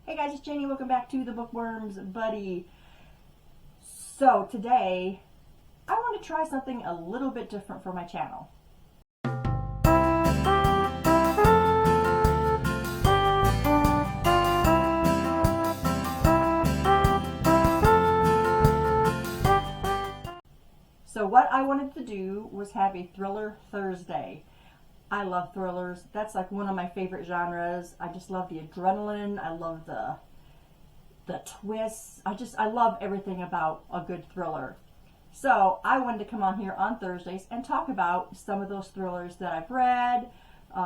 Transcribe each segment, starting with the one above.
Hey guys, it's Janie. Welcome back to the Bookworms Buddy. So today, I want to try something a little bit different for my channel. So what I wanted to do was have a Thriller Thursday. I love thrillers. That's like one of my favorite genres. I just love the adrenaline. I love the twists. I love everything about a good thriller. So I wanted to come on here on Thursdays and talk about some of those thrillers that I've read,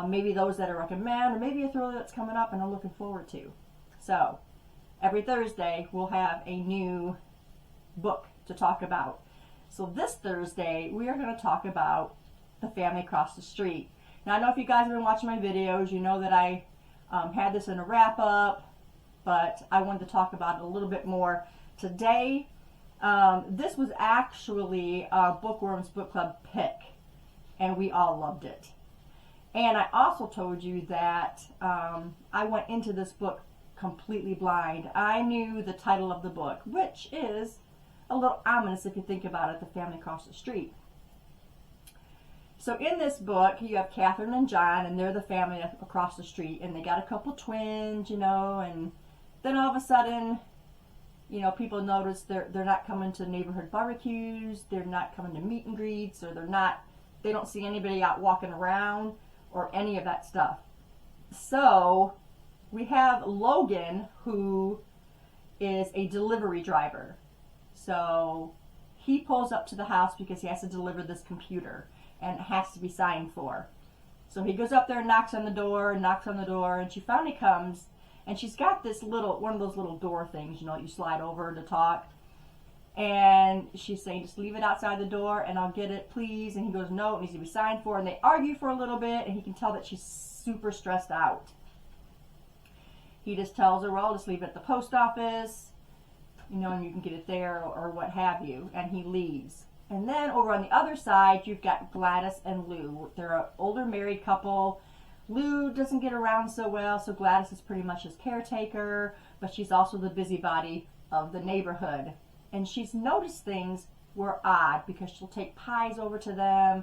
maybe those that I recommend, or maybe a thriller that's coming up and I'm looking forward to. So every Thursday we'll have a new book to talk about. So this Thursday we are going to talk about The Family Across the Street. Now, I know if you guys have been watching my videos, you know that I had this in a wrap-up, but I wanted to talk about it a little bit more today. This was actually our Bookworms Book Club pick, and we all loved it. And I also told you that I went into this book completely blind. I knew the title of the book, which is a little ominous if you think about it, The Family Across the Street. So in this book, you have Catherine and John, and they're the family across the street, and they got a couple twins, you know, and then all of a sudden, you know, people notice they're not coming to neighborhood barbecues, they're not coming to meet and greets, or they don't see anybody out walking around, or any of that stuff. So we have Logan, who is a delivery driver. So he pulls up to the house because he has to deliver this computer, and it has to be signed for. So he goes up there and knocks on the door, and she finally comes, and she's got this one of those little door things, you know, you slide over to talk. And she's saying, just leave it outside the door and I'll get it, please. And he goes, no, it needs to be signed for. And they argue for a little bit, and he can tell that she's super stressed out. He just tells her, well, just leave it at the post office, you know, and you can get it there or what have you. And he leaves. And then over on the other side, you've got Gladys and Lou. They're an older married couple. Lou doesn't get around so well, so Gladys is pretty much his caretaker, but she's also the busybody of the neighborhood. And she's noticed things were odd because she'll take pies over to them,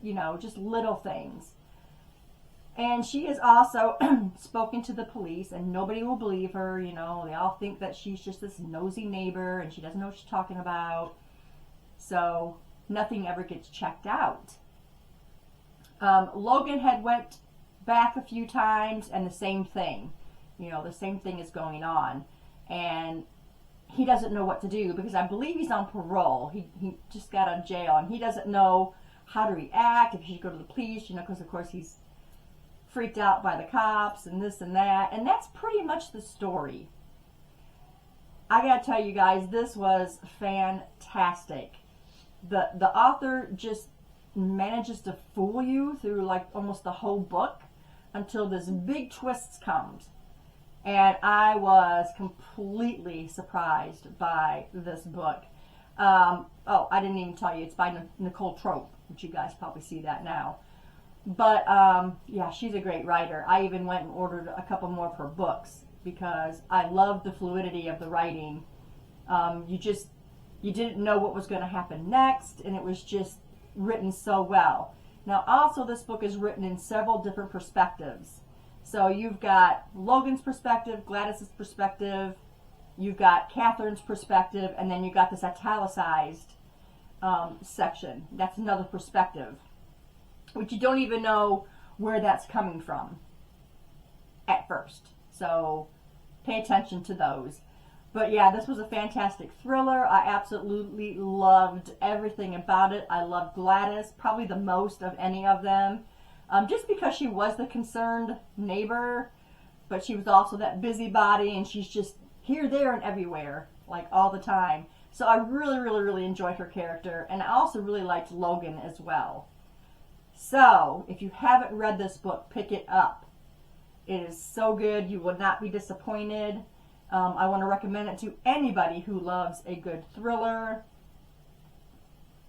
you know, just little things. And she has also spoken to the police, and nobody will believe her, you know. They all think that she's just this nosy neighbor and she doesn't know what she's talking about. So nothing ever gets checked out. Logan had went back a few times, and the same thing. You know, the same thing is going on. And he doesn't know what to do because I believe he's on parole. He just got out of jail, and he doesn't know how to react, if he should go to the police, you know, because of course he's freaked out by the cops and this and that. And that's pretty much the story. I gotta tell you guys, this was fantastic. The author just manages to fool you through like almost the whole book until this big twist comes. And I was completely surprised by this book. Oh, I didn't even tell you, it's by Nicole Trope, which you guys probably see that now. But yeah, she's a great writer. I even went and ordered a couple more of her books because I love the fluidity of the writing. You didn't know what was going to happen next, and it was just written so well. Now, also, this book is written in several different perspectives. So you've got Logan's perspective, Gladys's perspective, you've got Catherine's perspective, and then you've got this italicized section. That's another perspective, which you don't even know where that's coming from at first. So pay attention to those. But yeah, this was a fantastic thriller. I absolutely loved everything about it. I loved Gladys, probably the most of any of them. Just because she was the concerned neighbor, but she was also that busybody, and she's just here, there, and everywhere, like all the time. So I really, really, really enjoyed her character, and I also really liked Logan as well. So, if you haven't read this book, pick it up. It is so good. You will not be disappointed. I want to recommend it to anybody who loves a good thriller.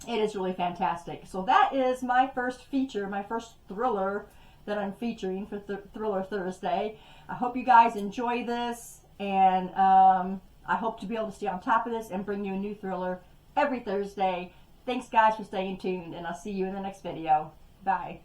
It is really fantastic. So that is my first feature, my first thriller that I'm featuring for Thriller Thursday. I hope you guys enjoy this. And I hope to be able to stay on top of this and bring you a new thriller every Thursday. Thanks guys for staying tuned, and I'll see you in the next video. Bye.